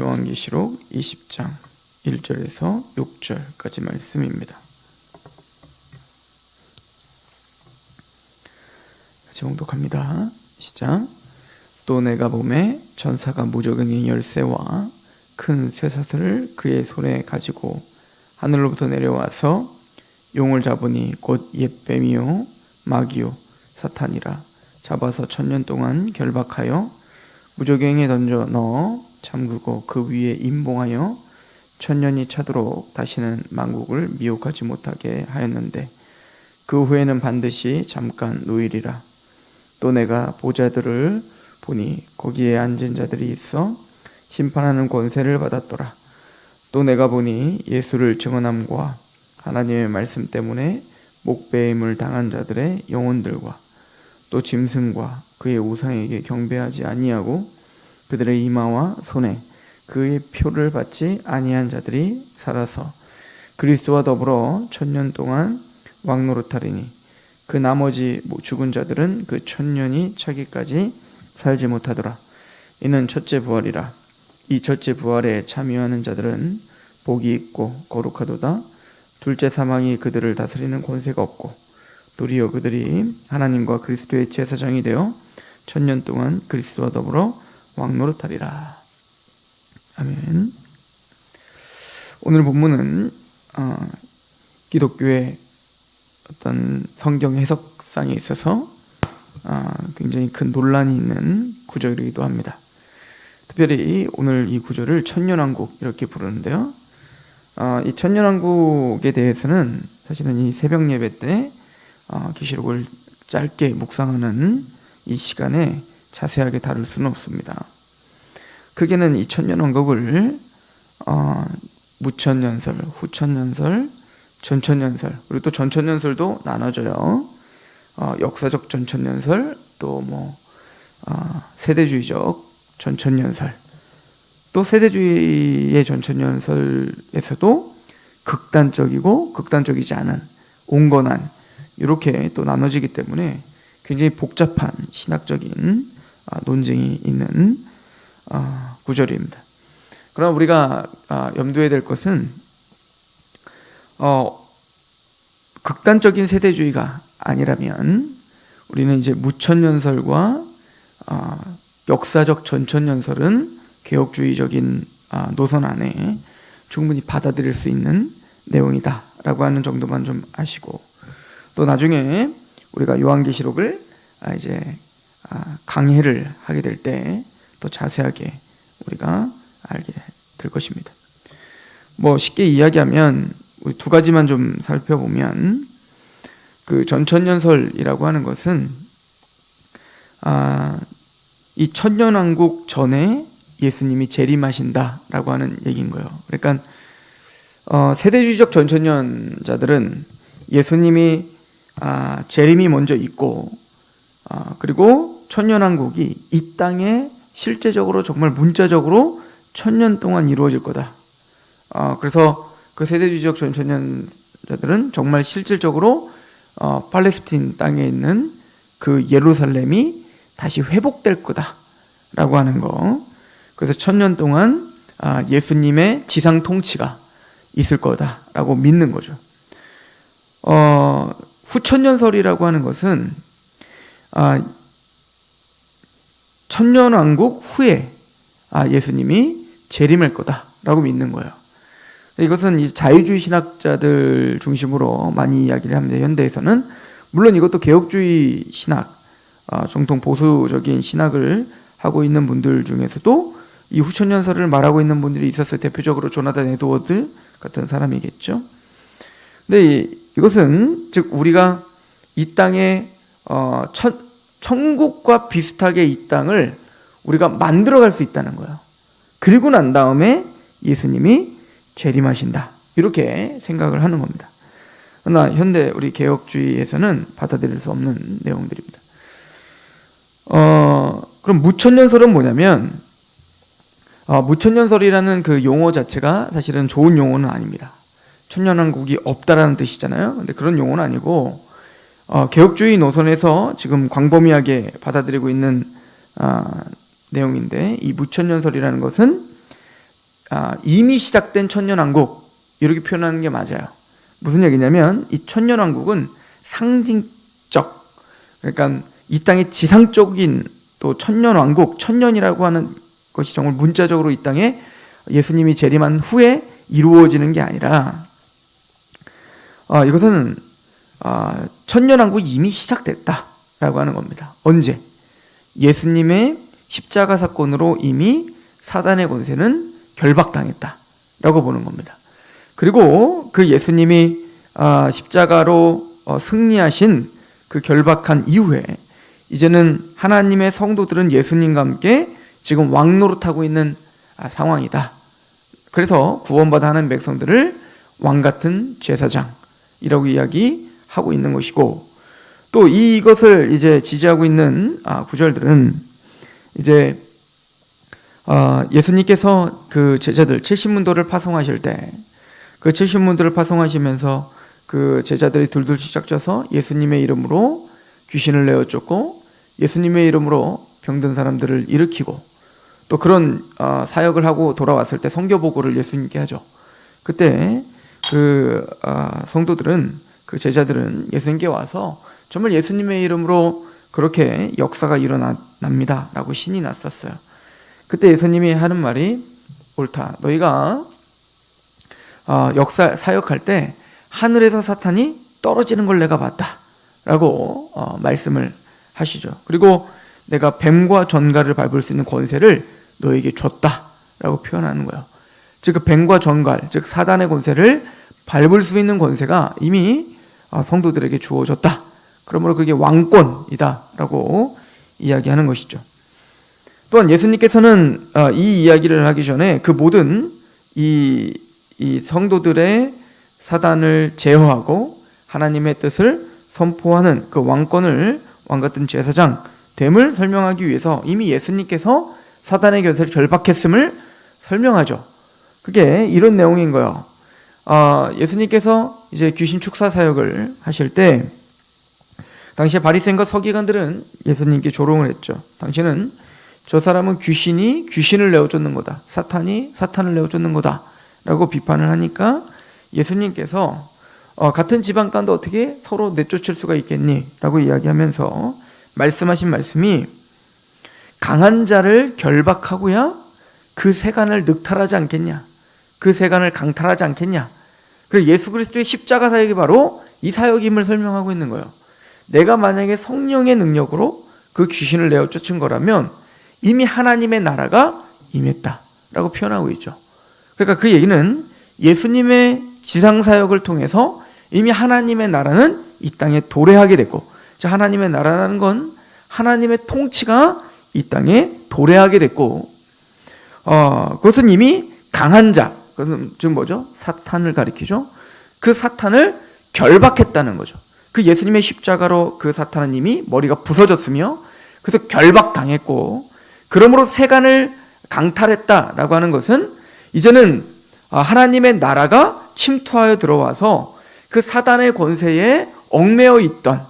요한계시록 20장 1절에서 6절까지 말씀입니다. 같이 봉독합니다. 시작. 또 내가 보매 천사가 무저갱의 열쇠와 큰 쇠사슬을 그의 손에 가지고 하늘로부터 내려와서 용을 잡으니 곧 옛뱀이요 마귀요 사탄이라 잡아서 1000년 동안 결박하여 무저갱에 던져 넣어 잠그고 그 위에 임봉하여 1000년이 차도록 다시는 만국을 미혹하지 못하게 하였는데 그 후에는 반드시 잠깐 노일이라. 또 내가 보좌들을 보니 거기에 앉은 자들이 있어 심판하는 권세를 받았더라. 또 내가 보니 예수를 증언함과 하나님의 말씀 때문에 목배임을 당한 자들의 영혼들과 또 짐승과 그의 우상에게 경배하지 아니하고 그들의 이마와 손에 그의 표를 받지 아니한 자들이 살아서 그리스도와 더불어 1000년 동안 왕노릇하리니 그 나머지 죽은 자들은 그 1000년이 차기까지 살지 못하더라. 이는 첫째 부활이라. 이 첫째 부활에 참여하는 자들은 복이 있고 거룩하도다. 둘째 사망이 그들을 다스리는 권세가 없고 도리어 그들이 하나님과 그리스도의 제사장이 되어 1000년 동안 그리스도와 더불어 왕노릇하리라. 아멘. 오늘 본문은 기독교의 어떤 성경 해석상에 있어서 굉장히 큰 논란이 있는 구절이기도 합니다. 특별히 오늘 이 구절을 천년왕국 이렇게 부르는데요. 이 천년왕국에 대해서는 사실은 이 새벽 예배 때 계시록을 짧게 묵상하는 이 시간에 자세하게 다룰 수는 없습니다. 크게는 이 천년왕국을 무천년설, 후천년설, 전천년설, 그리고 또 전천년설도 나눠져요. 역사적 전천년설, 또 세대주의적 전천년설, 또 세대주의의 전천년설에서도 극단적이고 극단적이지 않은 온건한 이렇게 또 나눠지기 때문에 굉장히 복잡한 신학적인 논쟁이 있는 구절입니다. 그러나 우리가 염두해야 될 것은 극단적인 세대주의가 아니라면 우리는 이제 무천년설과 역사적 전천년설은 개혁주의적인 노선 안에 충분히 받아들일 수 있는 내용이다라고 하는 정도만 좀 아시고, 또 나중에 우리가 요한계시록을 이제 강해를 하게 될 때 더 자세하게 우리가 알게 될 것입니다. 쉽게 이야기하면 우리 두 가지만 좀 살펴보면, 그 전천년설이라고 하는 것은 이 천년왕국 전에 예수님이 재림하신다라고 하는 얘기인 거예요. 그러니까 세대주의적 전천년자들은 예수님이 재림이 먼저 있고 그리고 천년왕국이 이 땅에 실제적으로 정말 문자적으로 1000년 동안 이루어질 거다. 그래서 그 세대주의적 전천년자들은 정말 실질적으로 팔레스틴 땅에 있는 그 예루살렘이 다시 회복될 거다라고 하는 거. 그래서 1000년 동안 예수님의 지상 통치가 있을 거다라고 믿는 거죠. 후천년설이라고 하는 것은 천년왕국 후에 예수님이 재림할 거다라고 믿는 거예요. 이것은 이 자유주의 신학자들 중심으로 많이 이야기를 합니다. 현대에서는 물론 이것도 개혁주의 신학, 정통 보수적인 신학을 하고 있는 분들 중에서도 이 후천년설을 말하고 있는 분들이 있었어요. 대표적으로 조나단 에드워드 같은 사람이겠죠. 근데 이것은 즉 우리가 이 땅에 천국과 비슷하게 이 땅을 우리가 만들어갈 수 있다는 거예요. 그리고 난 다음에 예수님이 재림하신다, 이렇게 생각을 하는 겁니다. 그러나 현대 우리 개혁주의에서는 받아들일 수 없는 내용들입니다. 그럼 무천년설은 뭐냐면, 무천년설이라는 그 용어 자체가 사실은 좋은 용어는 아닙니다. 천년왕국이 없다라는 뜻이잖아요. 근데 그런 용어는 아니고 개혁주의 노선에서 지금 광범위하게 받아들이고 있는 내용인데, 이 무천년설이라는 것은 이미 시작된 천년왕국 이렇게 표현하는 게 맞아요. 무슨 얘기냐면 이 천년왕국은 상징적, 그러니까 이 땅의 지상적인 또 천년왕국, 천년이라고 하는 것이 정말 문자적으로 이 땅에 예수님이 재림한 후에 이루어지는 게 아니라 이것은 천년왕국이 이미 시작됐다라고 하는 겁니다. 언제? 예수님의 십자가 사건으로 이미 사단의 권세는 결박당했다라고 보는 겁니다. 그리고 그 예수님이 십자가로 승리하신 그 결박한 이후에 이제는 하나님의 성도들은 예수님과 함께 지금 왕노릇하고 있는 상황이다. 그래서 구원받아 하는 백성들을 왕같은 제사장이라고 이야기하고 있는 것이고, 또 이것을 이제 지지하고 있는 구절들은 이제 예수님께서 그 제자들 70문도를 파송하실 때 그 70문도를 파송하시면서 그 제자들이 둘둘씩 짝져서 예수님의 이름으로 귀신을 내어 쫓고 예수님의 이름으로 병든 사람들을 일으키고 또 그런 사역을 하고 돌아왔을 때 성교보고를 예수님께 하죠. 그때 그 성도들은, 그 제자들은 예수님께 와서 정말 예수님의 이름으로 그렇게 역사가 일어납니다 라고 신이 났었어요. 그때 예수님이 하는 말이 옳다. 너희가 사역할 때 하늘에서 사탄이 떨어지는 걸 내가 봤다 라고 말씀을 하시죠. 그리고 내가 뱀과 전갈을 밟을 수 있는 권세를 너에게 줬다 라고 표현하는 거예요. 즉 그 뱀과 전갈, 즉 사단의 권세를 밟을 수 있는 권세가 이미 성도들에게 주어졌다. 그러므로 그게 왕권이다 라고 이야기하는 것이죠. 또한 예수님께서는 이 이야기를 하기 전에 그 모든 이 성도들의 사단을 제어하고 하나님의 뜻을 선포하는 그 왕권을, 왕같은 제사장 됨을 설명하기 위해서 이미 예수님께서 사단의 권세를 결박했음을 설명하죠. 그게 이런 내용인 거예요. 예수님께서 이제 귀신 축사 사역을 하실 때 당시에 바리새인과 서기관들은 예수님께 조롱을 했죠. 당신은 저 사람은 귀신이 귀신을 내어쫓는 거다, 사탄이 사탄을 내어쫓는 거다 라고 비판을 하니까 예수님께서 같은 집안 가운데 어떻게 서로 내쫓을 수가 있겠니? 라고 이야기하면서 말씀하신 말씀이 강한 자를 결박하고야 그 세간을 늑탈하지 않겠냐, 그 세간을 강탈하지 않겠냐. 그래서 예수 그리스도의 십자가 사역이 바로 이 사역임을 설명하고 있는 거예요. 내가 만약에 성령의 능력으로 그 귀신을 내어 쫓은 거라면 이미 하나님의 나라가 임했다라고 표현하고 있죠. 그러니까 그 얘기는 예수님의 지상사역을 통해서 이미 하나님의 나라는 이 땅에 도래하게 됐고, 즉 하나님의 나라라는 건 하나님의 통치가 이 땅에 도래하게 됐고, 그것은 이미 강한 자, 그것은 지금 뭐죠? 사탄을 가리키죠. 그 사탄을 결박했다는 거죠. 그 예수님의 십자가로 그 사탄은 이미 머리가 부서졌으며 그래서 결박당했고, 그러므로 세간을 강탈했다라고 하는 것은 이제는 하나님의 나라가 침투하여 들어와서 그 사단의 권세에 얽매여 있던,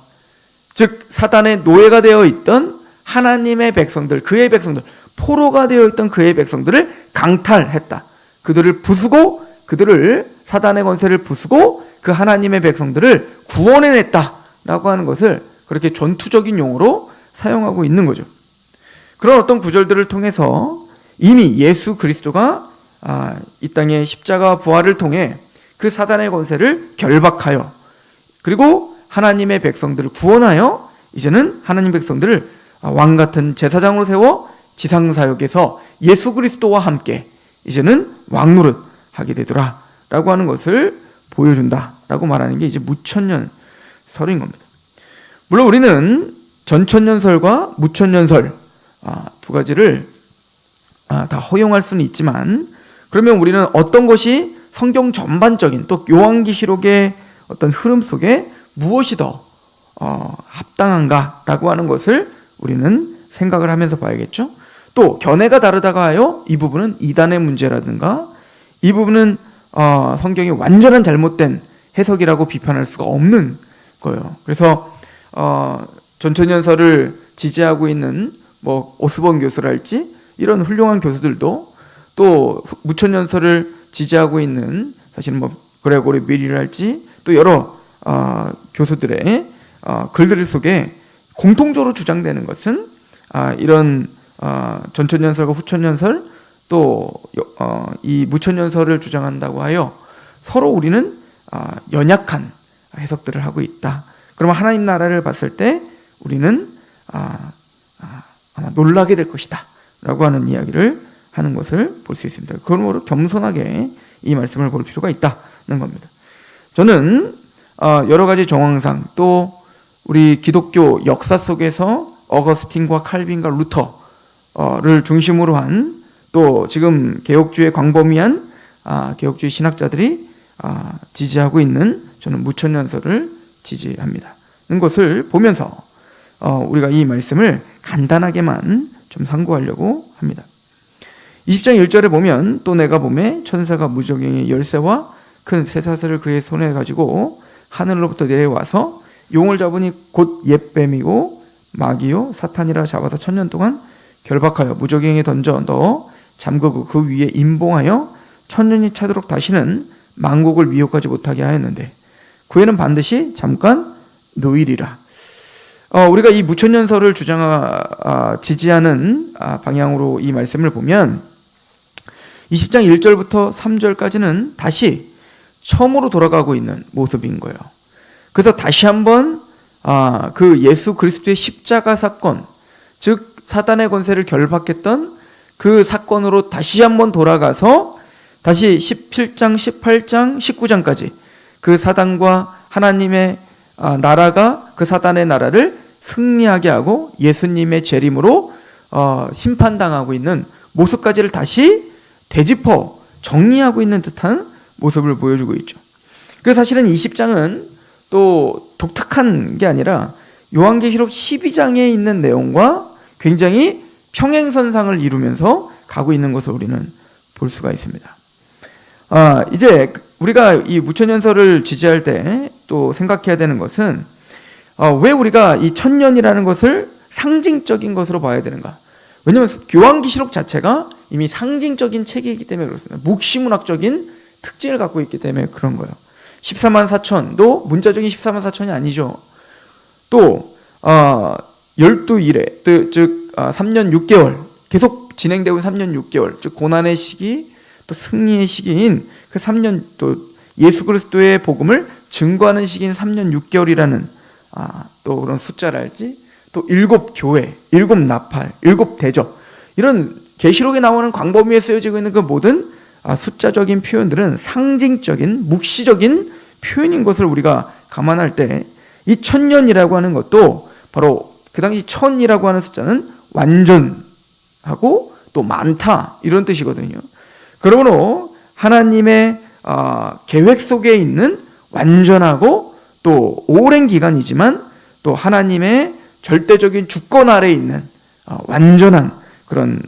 즉 사단의 노예가 되어 있던 하나님의 백성들, 그의 백성들, 포로가 되어 있던 그의 백성들을 강탈했다. 그들을 부수고, 그들을 사단의 권세를 부수고 그 하나님의 백성들을 구원해냈다라고 하는 것을 그렇게 전투적인 용어로 사용하고 있는 거죠. 그런 어떤 구절들을 통해서 이미 예수 그리스도가 이 땅의 십자가 부활을 통해 그 사단의 권세를 결박하여 그리고 하나님의 백성들을 구원하여 이제는 하나님 백성들을 왕같은 제사장으로 세워 지상사역에서 예수 그리스도와 함께 이제는 왕노릇 하게 되더라 라고 하는 것을 보여준다 라고 말하는 게 이제 무천년설인 겁니다. 물론 우리는 전천년설과 무천년설 두 가지를 다 허용할 수는 있지만, 그러면 우리는 어떤 것이 성경 전반적인 또 요한계시록의 어떤 흐름 속에 무엇이 더 합당한가라고 하는 것을 우리는 생각을 하면서 봐야겠죠. 또 견해가 다르다고 하여 이 부분은 이단의 문제라든가 이 부분은 성경이 완전한 잘못된 해석이라고 비판할 수가 없는 거예요. 그래서 전천년설을 지지하고 있는 뭐 오스본 교수랄지 이런 훌륭한 교수들도 또 무천년설을 지지하고 있는 사실은 뭐 그레고리 미리랄지 또 여러 교수들의 글들 속에 공통적으로 주장되는 것은 이런 전천년설과 후천년설 또 이 무천년설을 주장한다고 하여 서로 우리는 연약한 해석들을 하고 있다. 그러면 하나님 나라를 봤을 때 우리는 아마 놀라게 될 것이다 라고 하는 이야기를 하는 것을 볼 수 있습니다. 그러므로 겸손하게 이 말씀을 볼 필요가 있다는 겁니다. 저는 여러 가지 정황상 또 우리 기독교 역사 속에서 어거스틴과 칼빈과 루터를 중심으로 한 또 지금 개혁주의 광범위한 개혁주의 신학자들이 지지하고 있는 저는 무천년설을 지지합니다. 는 것을 보면서 우리가 이 말씀을 간단하게만 좀 상고하려고 합니다. 20장 1절에 보면 또 내가 보매 천사가 무저갱의 열쇠와 큰 쇠사슬을 그의 손에 가지고 하늘로부터 내려와서 용을 잡으니 곧 옛뱀이고 마귀요 사탄이라 잡아서 1000년 동안 결박하여 무저갱에 던져 넣어 잠그고 그 위에 임봉하여 1000년이 차도록 다시는 만국을 미혹하지 못하게 하였는데 그 해는 반드시 잠깐 노일이라. 우리가 이 무천년설을 지지하는 방향으로 이 말씀을 보면 20장 1절부터 3절까지는 다시 처음으로 돌아가고 있는 모습인 거예요. 그래서 다시 한번 그 예수 그리스도의 십자가 사건, 즉 사단의 권세를 결박했던 그 사건으로 다시 한번 돌아가서 다시 17장, 18장, 19장까지 그 사단과 하나님의 나라가 그 사단의 나라를 승리하게 하고 예수님의 재림으로 심판당하고 있는 모습까지를 다시 되짚어 정리하고 있는 듯한 모습을 보여주고 있죠. 그래서 사실은 20장은 또 독특한 게 아니라 요한계시록 12장에 있는 내용과 굉장히 평행선상을 이루면서 가고 있는 것을 우리는 볼 수가 있습니다. 이제 우리가 이 무천년설을 지지할 때 또 생각해야 되는 것은 왜 우리가 이 천년이라는 것을 상징적인 것으로 봐야 되는가? 왜냐하면 요한계시록 자체가 이미 상징적인 책이기 때문에 그렇습니다. 묵시문학적인 특징을 갖고 있기 때문에 그런 거예요. 14만 4천도 문자적인 14만 4천이 아니죠. 또 12일에 즉 3년 6개월 계속 진행되고 3년 6개월 즉 고난의 시기 또 승리의 시기인 그 3년 또 예수 그리스도의 복음을 증거하는 시기인 3년 6개월이라는 또 그런 숫자랄지 또 7교회, 7나팔, 7대접 이런 계시록에 나오는 광범위에 쓰여지고 있는 그 모든 숫자적인 표현들은 상징적인 묵시적인 표현인 것을 우리가 감안할 때 이 천년이라고 하는 것도 바로 그 당시 천이라고 하는 숫자는 완전하고 또 많다 이런 뜻이거든요. 그러므로 하나님의 계획 속에 있는 완전하고 또 오랜 기간이지만 또 하나님의 절대적인 주권 아래에 있는 완전한 그런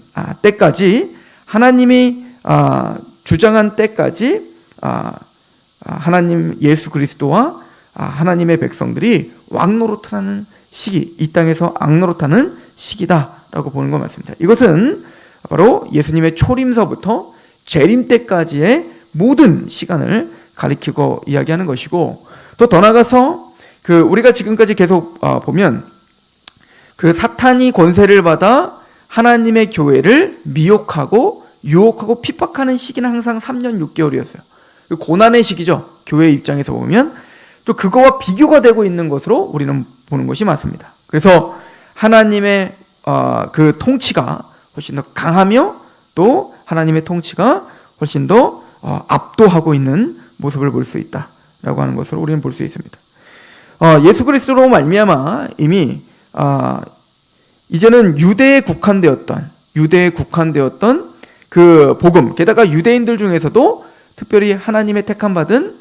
때까지 하나님이 주장한 때까지 하나님 예수 그리스도와 하나님의 백성들이 왕노릇하는 시기, 이 땅에서 악노릇하는 시기다라고 보는 것 맞습니다. 이것은 바로 예수님의 초림서부터 재림 때까지의 모든 시간을 가리키고 이야기하는 것이고 또 더 나아가서 우리가 지금까지 계속 보면 그 사탄이 권세를 받아 하나님의 교회를 미혹하고 유혹하고 핍박하는 시기는 항상 3년 6개월이었어요. 고난의 시기죠. 교회 입장에서 보면 또 그거와 비교가 되고 있는 것으로 우리는 보는 것이 맞습니다. 그래서 하나님의 그 통치가 훨씬 더 강하며 또 하나님의 통치가 훨씬 더 압도하고 있는 모습을 볼 수 있다라고 하는 것을 우리는 볼 수 있습니다. 예수 그리스도로 말미암아 이미 이제는 유대에 국한되었던 그 복음, 게다가 유대인들 중에서도 특별히 하나님의 택함 받은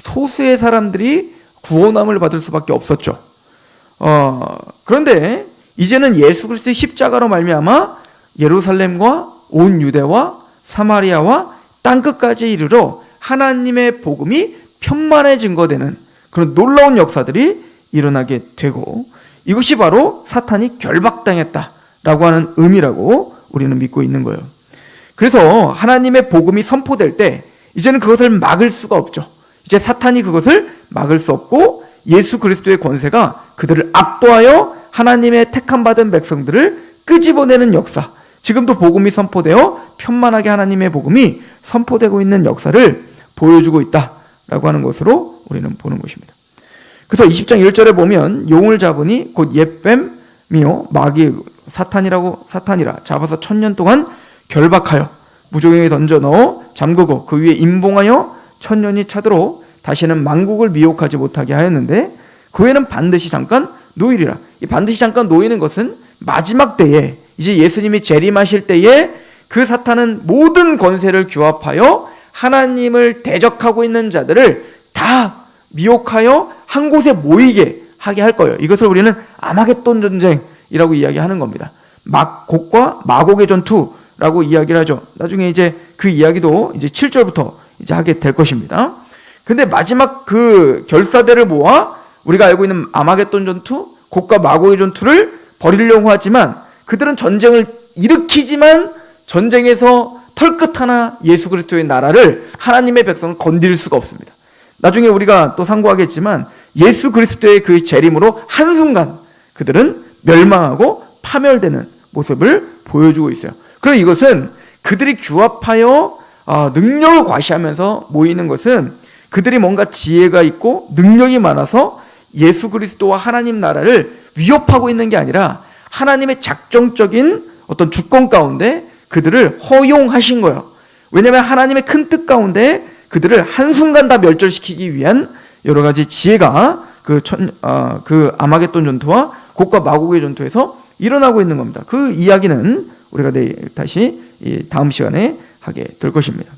소수의 사람들이 구원함을 받을 수밖에 없었죠. 그런데 이제는 예수 그리스도의 십자가로 말미암아 예루살렘과 온 유대와 사마리아와 땅끝까지 이르러 하나님의 복음이 편만에 증거되는 그런 놀라운 역사들이 일어나게 되고 이것이 바로 사탄이 결박당했다라고 하는 의미라고 우리는 믿고 있는 거예요. 그래서 하나님의 복음이 선포될 때 이제는 그것을 막을 수가 없죠. 이제 사탄이 그것을 막을 수 없고 예수 그리스도의 권세가 그들을 압도하여 하나님의 택함받은 백성들을 끄집어내는 역사, 지금도 복음이 선포되어 편만하게 하나님의 복음이 선포되고 있는 역사를 보여주고 있다라고 하는 것으로 우리는 보는 것입니다. 그래서 20장 1절에 보면 용을 잡으니 곧 옛뱀이요 마귀 사탄이라 잡아서 1000년 동안 결박하여 무저갱에 던져 넣어 잠그고 그 위에 임봉하여 1000년이 차도록 다시는 만국을 미혹하지 못하게 하였는데 그 후에는 반드시 잠깐 놓이리라. 이 반드시 잠깐 놓이는 것은 마지막 때에 이제 예수님이 재림하실 때에 그 사탄은 모든 권세를 규합하여 하나님을 대적하고 있는 자들을 다 미혹하여 한 곳에 모이게 하게 할 거예요. 이것을 우리는 아마겟돈 전쟁이라고 이야기하는 겁니다. 곡과 마곡의 전투라고 이야기를 하죠. 나중에 이제 그 이야기도 이제 7절부터 이제 하게 될 것입니다. 근데 마지막 그 결사대를 모아 우리가 알고 있는 아마겟돈 전투, 곡과 마곡의 전투를 벌이려고 하지만 그들은 전쟁을 일으키지만 전쟁에서 털끝 하나 예수 그리스도의 나라를 하나님의 백성을 건드릴 수가 없습니다. 나중에 우리가 또 상고하겠지만 예수 그리스도의 그 재림으로 한순간 그들은 멸망하고 파멸되는 모습을 보여주고 있어요. 그럼 이것은 그들이 규합하여 능력을 과시하면서 모이는 것은 그들이 뭔가 지혜가 있고 능력이 많아서 예수 그리스도와 하나님 나라를 위협하고 있는 게 아니라 하나님의 작정적인 어떤 주권 가운데 그들을 허용하신 거예요. 왜냐하면 하나님의 큰 뜻 가운데 그들을 한순간 다 멸절시키기 위한 여러 가지 지혜가 그 아마겟돈 전투와 곡과 마곡의 전투에서 일어나고 있는 겁니다. 그 이야기는 우리가 내일 다시 다음 시간에 하게 될 것입니다.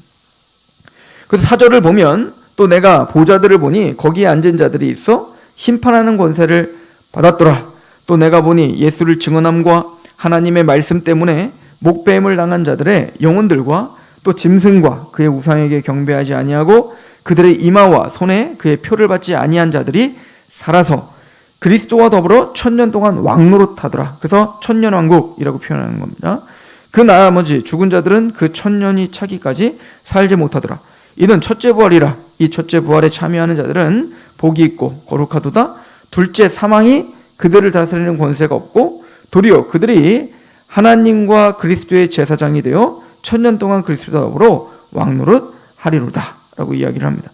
그래서 4절을 보면 또 내가 보좌들을 보니 거기에 앉은 자들이 있어 심판하는 권세를 받았더라. 또 내가 보니 예수를 증언함과 하나님의 말씀 때문에 목배임을 당한 자들의 영혼들과 또 짐승과 그의 우상에게 경배하지 아니하고 그들의 이마와 손에 그의 표를 받지 아니한 자들이 살아서 그리스도와 더불어 1000년 동안 왕노릇하더라. 그래서 천년왕국이라고 표현하는 겁니다. 그 나머지 죽은 자들은 그 1000년이 차기까지 살지 못하더라. 이는 첫째 부활이라. 이 첫째 부활에 참여하는 자들은 복이 있고 거룩하도다. 둘째 사망이 그들을 다스리는 권세가 없고 도리어 그들이 하나님과 그리스도의 제사장이 되어 1000년 동안 그리스도와 더불어 왕노릇 하리로다 라고 이야기를 합니다.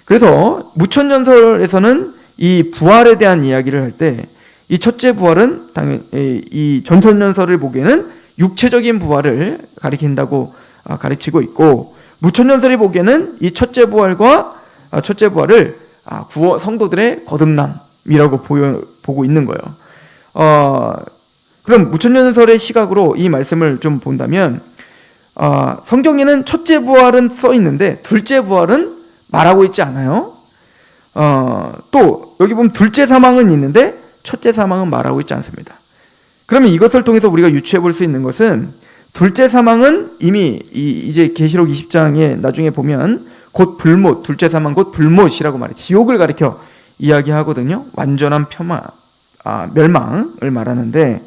그래서 무천년설에서는 이 부활에 대한 이야기를 할 때 이 첫째 부활은 당연히 이 전천년설을 보기에는 육체적인 부활을 가리킨다고 가르치고 있고, 무천년설이 보기에는 이 첫째 부활과 첫째 부활을 성도들의 거듭남이라고 보고 있는 거예요. 그럼 무천년설의 시각으로 이 말씀을 좀 본다면 성경에는 첫째 부활은 써 있는데 둘째 부활은 말하고 있지 않아요. 또 여기 보면 둘째 사망은 있는데 첫째 사망은 말하고 있지 않습니다. 그러면 이것을 통해서 우리가 유추해 볼 수 있는 것은 둘째 사망은 이미 이제 계시록 20장에 나중에 보면 곧 불못, 둘째 사망 곧 불못이라고 말해 지옥을 가리켜 이야기하거든요. 완전한 멸망을 말하는데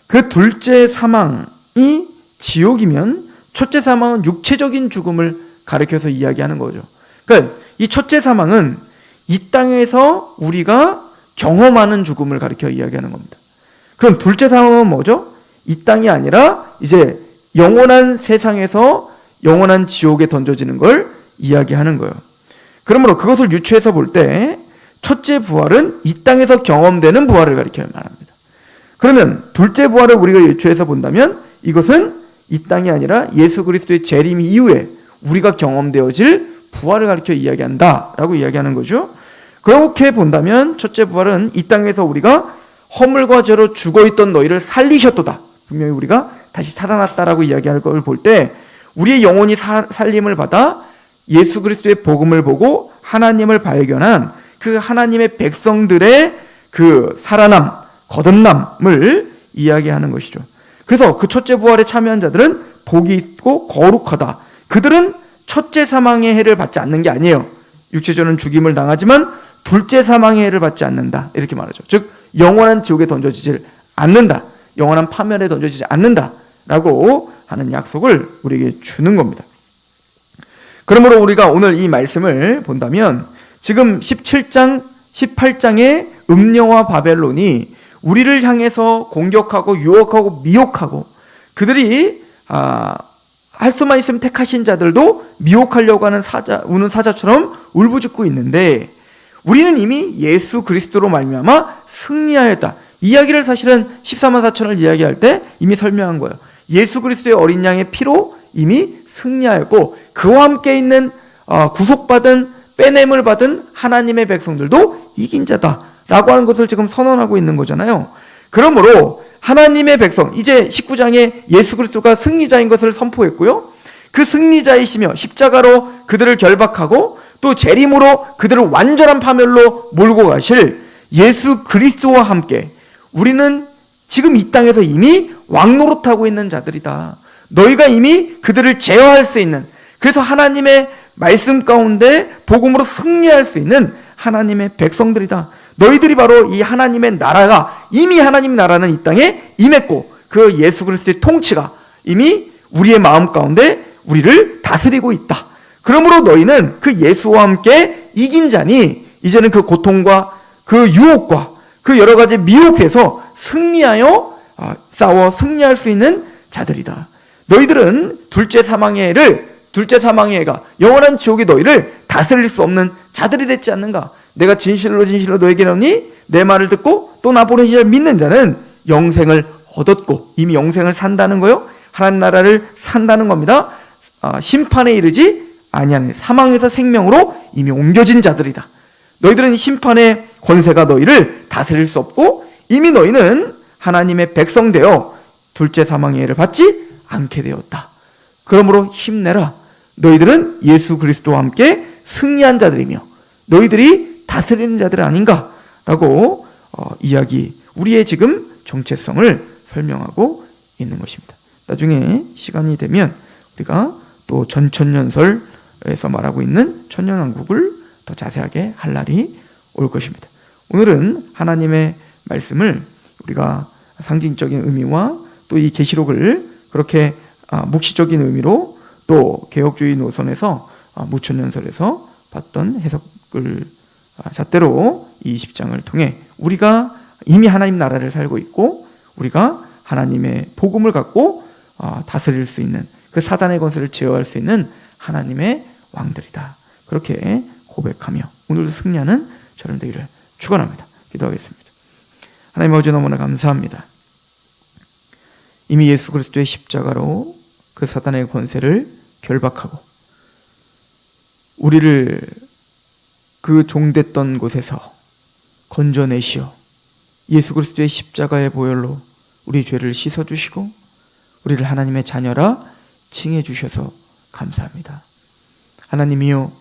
그 둘째 사망이 지옥이면 첫째 사망은 육체적인 죽음을 가리켜서 이야기하는 거죠. 그러니까 이 첫째 사망은 이 땅에서 우리가 경험하는 죽음을 가리켜 이야기하는 겁니다. 그럼 둘째 사망은 뭐죠? 이 땅이 아니라 이제 영원한 세상에서 영원한 지옥에 던져지는 걸 이야기하는 거예요. 그러므로 그것을 유추해서 볼 때 첫째 부활은 이 땅에서 경험되는 부활을 가리켜 말합니다. 그러면 둘째 부활을 우리가 유추해서 본다면 이것은 이 땅이 아니라 예수 그리스도의 재림 이후에 우리가 경험되어질 부활을 가리켜 이야기한다라고 이야기하는 거죠. 그렇게 본다면 첫째 부활은 이 땅에서 우리가 허물과 죄로 죽어있던 너희를 살리셨도다. 분명히 우리가 다시 살아났다라고 이야기할 걸 볼 때 우리의 영혼이 살림을 받아 예수 그리스도의 복음을 보고 하나님을 발견한 그 하나님의 백성들의 그 살아남, 거듭남을 이야기하는 것이죠. 그래서 그 첫째 부활에 참여한 자들은 복이 있고 거룩하다. 그들은 첫째 사망의 해를 받지 않는 게 아니에요. 육체적인 죽임을 당하지만 둘째 사망의 해를 받지 않는다. 이렇게 말하죠. 즉 영원한 지옥에 던져지질 않는다. 영원한 파멸에 던져지지 않는다. 라고 하는 약속을 우리에게 주는 겁니다. 그러므로 우리가 오늘 이 말씀을 본다면 지금 17장, 18장의 음녀와 바벨론이 우리를 향해서 공격하고 유혹하고 미혹하고 그들이 할 수만 있으면 택하신 자들도 미혹하려고 하는 우는 사자처럼 울부짖고 있는데 우리는 이미 예수 그리스도로 말미암아 승리하였다. 이야기를 사실은 14만 4천을 이야기할 때 이미 설명한 거예요. 예수 그리스도의 어린 양의 피로 이미 승리하였고 그와 함께 있는 구속받은 빼냄을 받은 하나님의 백성들도 이긴 자다라고 하는 것을 지금 선언하고 있는 거잖아요. 그러므로 하나님의 백성, 이제 19장에 예수 그리스도가 승리자인 것을 선포했고요. 그 승리자이시며 십자가로 그들을 결박하고 또 재림으로 그들을 완전한 파멸로 몰고 가실 예수 그리스도와 함께 우리는 지금 이 땅에서 이미 왕노릇하고 있는 자들이다. 너희가 이미 그들을 제어할 수 있는, 그래서 하나님의 말씀 가운데 복음으로 승리할 수 있는 하나님의 백성들이다. 너희들이 바로 이 하나님의 나라가, 이미 하나님 나라는 이 땅에 임했고 그 예수 그리스도의 통치가 이미 우리의 마음 가운데 우리를 다스리고 있다. 그러므로 너희는 그 예수와 함께 이긴 자니 이제는 그 고통과 그 유혹과 그 여러 가지 미혹에서 승리하여 싸워 승리할 수 있는 자들이다. 너희들은 둘째 사망의 해가 영원한 지옥이 너희를 다스릴 수 없는 자들이 됐지 않는가? 내가 진실로 너에게 이르노니 내 말을 듣고 또 나 보내신 이를 믿는 자는 영생을 얻었고, 이미 영생을 산다는 거요. 하나님 나라를 산다는 겁니다. 심판에 이르지 아니하는, 사망에서 생명으로 이미 옮겨진 자들이다. 너희들은 심판의 권세가 너희를 다스릴 수 없고 이미 너희는 하나님의 백성 되어 둘째 사망의 해를 받지 않게 되었다. 그러므로 힘내라. 너희들은 예수 그리스도와 함께 승리한 자들이며 너희들이 다스리는 자들 아닌가라고 우리의 지금 정체성을 설명하고 있는 것입니다. 나중에 시간이 되면 우리가 또 전천년설에서 말하고 있는 천년왕국을 더 자세하게 할 날이 올 것입니다. 오늘은 하나님의 말씀을 우리가 상징적인 의미와 또 이 계시록을 그렇게 묵시적인 의미로 또 개혁주의 노선에서 무천년설에서 봤던 해석을 잣대로 이 20장을 통해 우리가 이미 하나님 나라를 살고 있고 우리가 하나님의 복음을 갖고 다스릴 수 있는, 그 사단의 권세를 제어할 수 있는 하나님의 왕들이다. 그렇게 고백하며 오늘도 승리하는 저를 되기를 축원합니다. 기도하겠습니다. 하나님 아버지, 너무나 감사합니다. 이미 예수 그리스도의 십자가로 그 사단의 권세를 결박하고 우리를 그 종됐던 곳에서 건져내시어 예수 그리스도의 십자가의 보혈로 우리 죄를 씻어주시고 우리를 하나님의 자녀라 칭해 주셔서 감사합니다. 하나님이여,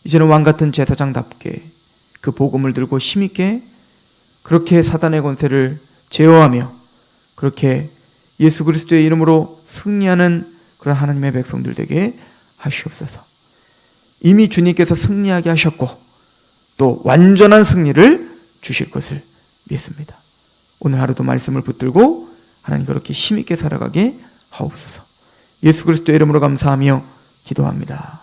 이제는 왕같은 제사장답게 그 복음을 들고 힘있게 그렇게 사단의 권세를 제어하며 그렇게 예수 그리스도의 이름으로 승리하는 그런 하나님의 백성들 되게 하시옵소서. 이미 주님께서 승리하게 하셨고 또 완전한 승리를 주실 것을 믿습니다. 오늘 하루도 말씀을 붙들고 하나님 그렇게 힘있게 살아가게 하옵소서. 예수 그리스도의 이름으로 감사하며 기도합니다.